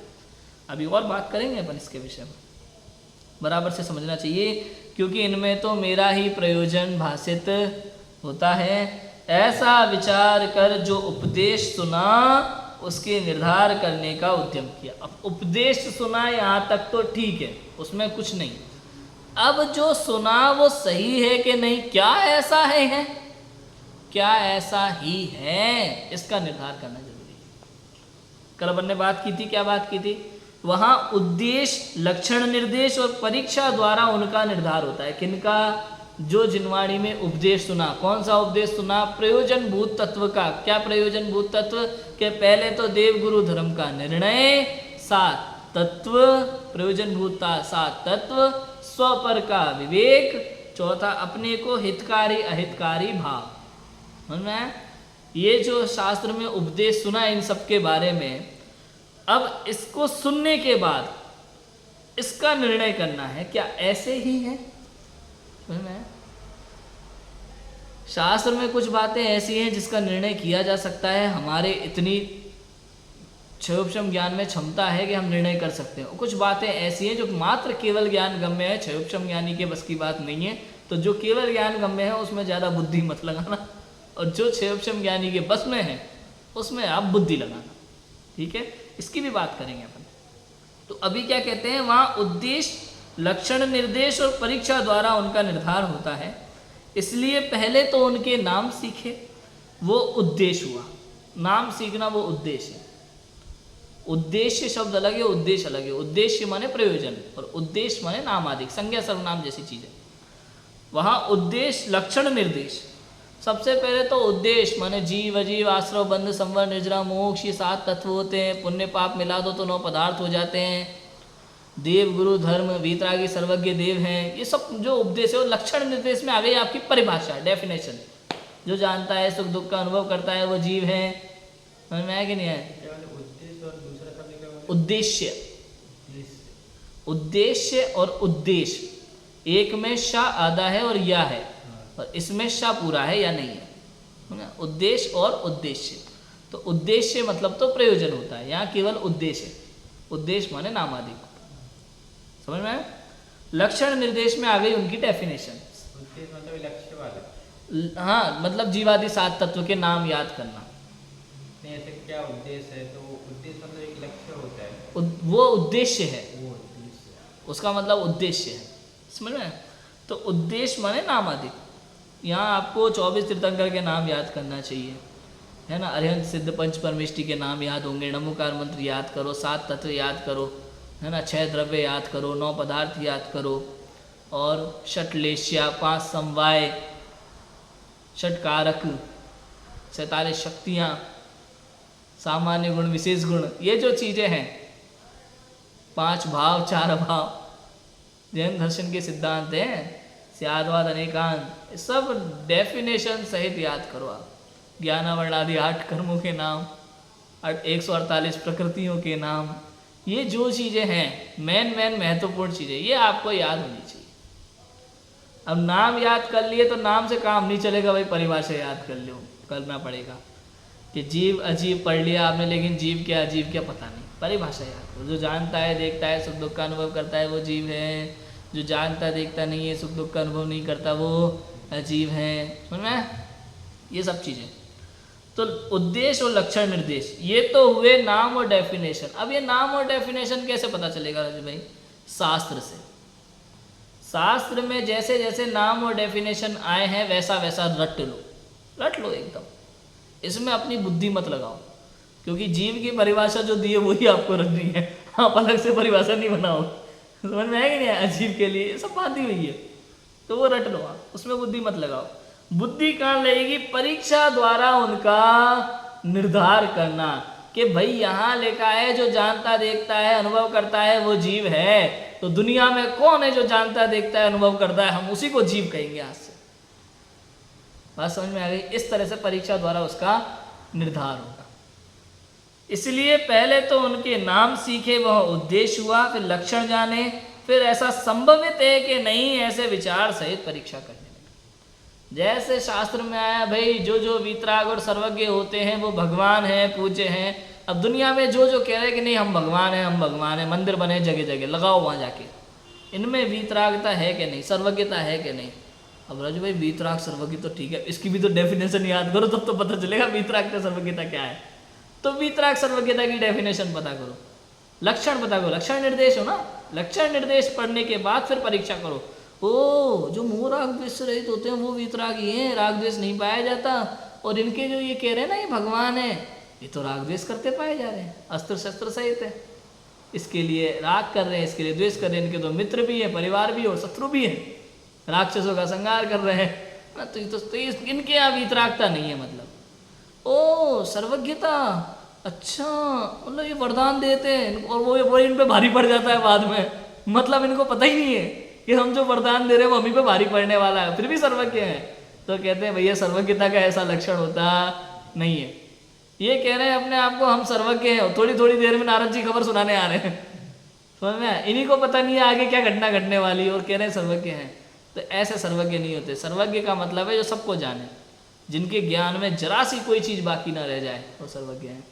अभी और बात करेंगे अपन इसके विषय में। बराबर से समझना चाहिए, क्योंकि इनमें तो मेरा ही प्रयोजन भाषित होता है। ऐसा विचार कर जो उपदेश सुना उसके निर्धार करने का उद्यम किया। अब उपदेश सुना यहाँ तक तो ठीक है, उसमें कुछ नहीं। अब जो सुना वो सही है कि नहीं, क्या ऐसा है क्या ऐसा ही है, इसका निर्धार करना जरूरी है। कल अपन ने बात की थी, क्या बात की थी? वहाँ उद्देश्य, लक्षण, निर्देश और परीक्षा द्वारा उनका निर्धार होता है। किनका? जो जिनवाणी में उपदेश सुना। कौन सा उपदेश सुना? प्रयोजन भूत तत्व का। क्या प्रयोजन भूत तत्व? के पहले तो देव गुरु धर्म का निर्णय, 7 तत्व, प्रयोजन भूत 7 तत्व, स्वपर का विवेक, चौथा अपने को हितकारी अहितकारी भाव। समझ में आया? ये जो शास्त्र में उपदेश सुना इन सब के बारे में, अब इसको सुनने के बाद इसका निर्णय करना है, क्या ऐसे ही है? समझ में आया? शास्त्र में कुछ बातें ऐसी हैं जिसका निर्णय किया जा सकता है, हमारे इतनी क्षयोपशम ज्ञान में क्षमता है कि हम निर्णय कर सकते हैं। कुछ बातें ऐसी हैं जो मात्र केवल ज्ञान गम्य है, क्षयोपशम ज्ञानी के बस की बात नहीं है। तो जो केवल ज्ञान गम्य है उसमें ज़्यादा बुद्धि मत लगाना, और जो क्षयोपशम ज्ञानी के बस में है उसमें आप बुद्धि लगाना। ठीक है, इसकी भी बात करेंगे अपन। तो अभी क्या कहते हैं, वहाँ उद्देश्य, लक्षण, निर्देश और परीक्षा द्वारा उनका निर्धार होता है। इसलिए पहले तो उनके नाम सीखे, वो उद्देश्य हुआ। नाम सीखना वो उद्देश्य है। उद्देश्य शब्द अलग है, उद्देश्य अलग है। उद्देश्य माने प्रयोजन और उद्देश्य माने नामादिक, संज्ञा सर्वनाम जैसी चीज है। वहाँ उद्देश्य, लक्षण, निर्देश। सबसे पहले तो उद्देश्य माने जीव, अजीव, आश्रव, बंध, संवर, निर्जरा, मोक्ष, ये 7 तत्व होते हैं। पुण्य पाप मिला दो तो 9 पदार्थ हो जाते हैं। देव गुरु धर्म, वीतरागी सर्वज्ञ देव हैं। ये सब जो उपदेश है वो लक्षण निर्देश में आ गई आपकी परिभाषा, डेफिनेशन। जो जानता है, सुख दुख का अनुभव करता है, वो जीव है। समझ में आया कि नहीं आया? उद्देश्य, उद्देश्य और उद्देश्य, एक में शा आधा है और या है, और इसमें शा पूरा है या नहीं है। उद्देश्य और उद्देश्य। तो उद्देश्य मतलब तो प्रयोजन होता है, यहाँ केवल उद्देश्य। उद्देश्य माने नामादिक। समझ में आया? लक्षण निर्देश में आ गई उनकी डेफिनेशन। उद्देश्य मतलब लक्ष्य वाला। हाँ, मतलब जीवादि 7 तत्व के नाम याद करना। नहीं, ऐसे क्या उद्देश्य है? तो उद्देश्य मतलब एक लक्ष्य होता है, वो उद्देश्य है, वो उद्देश्य। उसका मतलब उद्देश्य है। समझ में? तो उद्देश्य माने नामादिक। यहाँ आपको 24 तीर्थंकर के नाम याद करना चाहिए। है ना। अरिहंत सिद्ध पंच परमेष्टि के नाम याद होंगे, नमोकार मंत्र याद करो, 7 तत्व याद करो, है ना, 6 द्रव्य याद करो, 9 पदार्थ याद करो, और षटलेश्या, 5 समवाय, षटकारक, 47 शक्तियाँ, सामान्य गुण, विशेष गुण, ये जो चीज़ें हैं, 5 भाव, 4 भाव, जैन दर्शन के सिद्धांत हैं, स्याद्वाद अनेकांत, ये सब डेफिनेशन सहित याद करो आप। ज्ञानावर्ण आदि 8 कर्मों के नाम, 148 प्रकृतियों के नाम, ये जो चीज़ें हैं मेन महत्वपूर्ण चीज़ें, ये आपको याद होनी चाहिए। अब नाम याद कर लिए तो नाम से काम नहीं चलेगा भाई, परिभाषा याद कर लो, करना पड़ेगा कि जीव अजीव पढ़ लिया आपने, लेकिन जीव क्या अजीव क्या पता नहीं, परिभाषा याद करो। जो जानता है देखता है सुख दुख का अनुभव करता है वो जीव है, जो जानता देखता नहीं है सुख दुख का अनुभव नहीं करता वो अजीव है। समझ में? ये सब चीज़ें तो उद्देश्य और लक्षण निर्देश, ये तो हुए नाम और डेफिनेशन। अब ये नाम और डेफिनेशन कैसे पता चलेगा राजू भाई? शास्त्र से। शास्त्र में जैसे जैसे नाम और डेफिनेशन आए हैं वैसा वैसा रट लो एकदम, इसमें अपनी बुद्धि मत लगाओ, क्योंकि जीव की परिभाषा जो दी है वही आपको रखनी है, आप अलग से परिभाषा नहीं बनाओ। समझ में आएगी नहीं? अजीब के लिए सब बांधी हुई है, तो वो रट लो आप, उसमें बुद्धि मत लगाओ। बुद्धि कहाँ लगेगी? परीक्षा द्वारा उनका निर्धार करना कि भाई यहाँ लिखा है जो जानता देखता है अनुभव करता है वो जीव है, तो दुनिया में कौन है जो जानता देखता है अनुभव करता है, हम उसी को जीव कहेंगे आज से। बात समझ में आ गई? इस तरह से परीक्षा द्वारा उसका निर्धार होगा। इसलिए पहले तो उनके नाम सीखे, वह उद्देश्य हुआ, फिर लक्षण जाने, फिर ऐसा संभवित है कि नहीं, ऐसे विचार सहित परीक्षा करने लगे। जैसे शास्त्र में आया भाई जो जो वीतराग और सर्वज्ञ होते हैं वो भगवान हैं, पूज्य हैं। अब दुनिया में जो जो कह रहे हैं कि नहीं हम भगवान हैं, हम भगवान हैं, मंदिर बने जगह जगह, लगाओ वहाँ जाके, इनमें वीतरागता है कि नहीं, सर्वज्ञता है कि नहीं? अब राजू भाई वीतराग सर्वज्ञ तो ठीक है, इसकी भी तो डेफिनेशन याद करो, तब तो पता चलेगा वीतरागता सर्वज्ञता क्या है। तो वीतराग सर्वज्ञता की डेफिनेशन पता करो, लक्षण पता करो, लक्षण निर्देश हो ना, लक्षण निर्देश पढ़ने के बाद फिर परीक्षा करो। ओ जो मोह राग द्वेष से रहित होते हैं वो वीतरागी हैं, राग द्वेष नहीं पाया जाता, और इनके जो ये कह रहे हैं ना ये भगवान है, ये तो राग द्वेष करते पाए जा रहे हैं, अस्त्र शस्त्र सहित है, इसके लिए राग कर रहे हैं, इसके लिए द्वेष कर रहे हैं, इनके तो मित्र भी है, परिवार भी और शत्रु भी है, राक्षसों का संहार कर रहे हैं। तो इनके यहाँ वीतरागता नहीं है। मतलब ओ सर्वज्ञता, अच्छा मतलब ये वरदान देते हैं और वो इन पे भारी पड़ जाता है बाद में, मतलब इनको पता ही नहीं है कि हम जो वरदान दे रहे हैं वो हमी पे भारी पड़ने वाला है, फिर भी सर्वज्ञ है। तो कहते हैं भैया सर्वज्ञता का ऐसा लक्षण होता नहीं है। ये कह रहे हैं अपने आप को हम सर्वज्ञ हैं, थोड़ी थोड़ी देर में नारद जी खबर सुनाने आ रहे हैं, समझ में? इन्हीं को पता नहीं है आगे क्या घटना घटने वाली है और कह रहे हैं सर्वज्ञ हैं। तो ऐसे सर्वज्ञ नहीं होते। सर्वज्ञ का मतलब है जो सबको जाने, जिनके ज्ञान में जरा सी कोई चीज बाकी ना रह जाए, वो सर्वज्ञ है।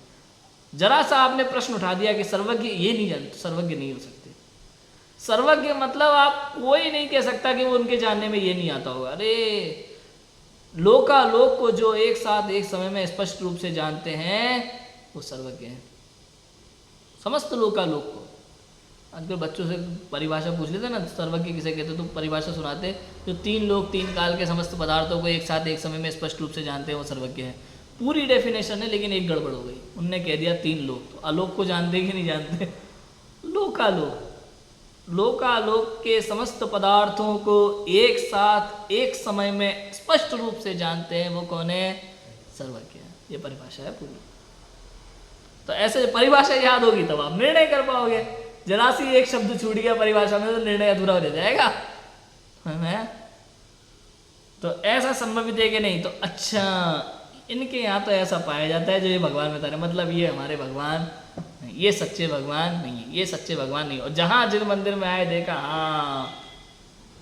जरा सा आपने प्रश्न उठा दिया कि सर्वज्ञ ये नहीं जानते, तो सर्वज्ञ नहीं हो सकते। सर्वज्ञ मतलब आप कोई नहीं कह सकता कि वो उनके जानने में ये नहीं आता होगा। अरे लोकालोक को जो एक साथ एक समय में स्पष्ट रूप से जानते हैं वो सर्वज्ञ हैं, समस्त लोकालोक को। आजकल बच्चों से परिभाषा पूछ लेते ना, सर्वज्ञ किसे कहते, तो परिभाषा सुनाते, जो 3 लोक 3 काल के समस्त पदार्थों को एक साथ एक समय में स्पष्ट रूप से जानते हैं वो सर्वज्ञ है। पूरी डेफिनेशन है, लेकिन एक गड़बड़ हो गई, उनने कह दिया 3 लोक, तो आलोक को जानते कि नहीं जानते? लोकालोक, लोकालोक के समस्त पदार्थों को एक साथ एक समय में स्पष्ट रूप से जानते हैं वो कौन है? सर्वज्ञ है। ये परिभाषा है पूरी। तो ऐसे परिभाषा याद होगी तब आप निर्णय कर पाओगे। जरा सी एक शब्द छूट गया परिभाषा में तो निर्णय अधूरा हो जाएगा, है? तो ऐसा संभवित है कि नहीं? तो अच्छा इनके यहाँ तो ऐसा पाया जाता है जो ये भगवान बता रहे, मतलब ये हमारे भगवान नहीं, ये सच्चे भगवान नहीं है, ये सच्चे भगवान नहीं। और जहाँ जिस मंदिर में आए देखा हाँ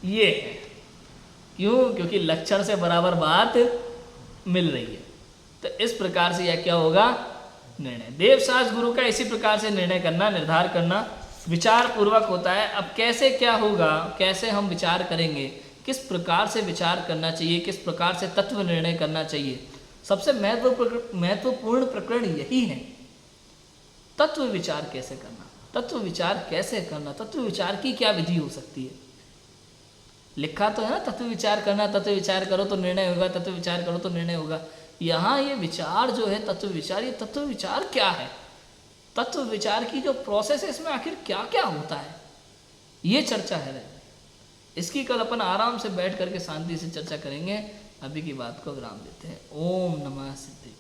ये है, क्यों? क्योंकि लक्षण से बराबर बात मिल रही है। तो इस प्रकार से यह क्या होगा? निर्णय। देवशास्त्र गुरु का इसी प्रकार से निर्णय करना, निर्धार करना विचार पूर्वक होता है। अब कैसे क्या होगा, कैसे हम विचार करेंगे, किस प्रकार से विचार करना चाहिए, किस प्रकार से तत्व निर्णय करना चाहिए, सबसे महत्वपूर्ण प्रकरण यही है। तत्व विचार कैसे करना, तत्व विचार कैसे करना, तत्व विचार की क्या विधि हो सकती है? लिखा तो है ना तत्व विचार करना, तत्व विचार करो तो निर्णय होगा, तत्व विचार करो तो निर्णय होगा। यहाँ ये विचार जो है तत्व विचार, ये तत्व विचार क्या है, तत्व विचार की जो प्रोसेस है इसमें आखिर क्या क्या होता है, ये चर्चा है। इसकी कल अपन आराम से बैठ करके शांति से चर्चा करेंगे। अभी की बात को विराम देते हैं। ओम नमः सिद्धि।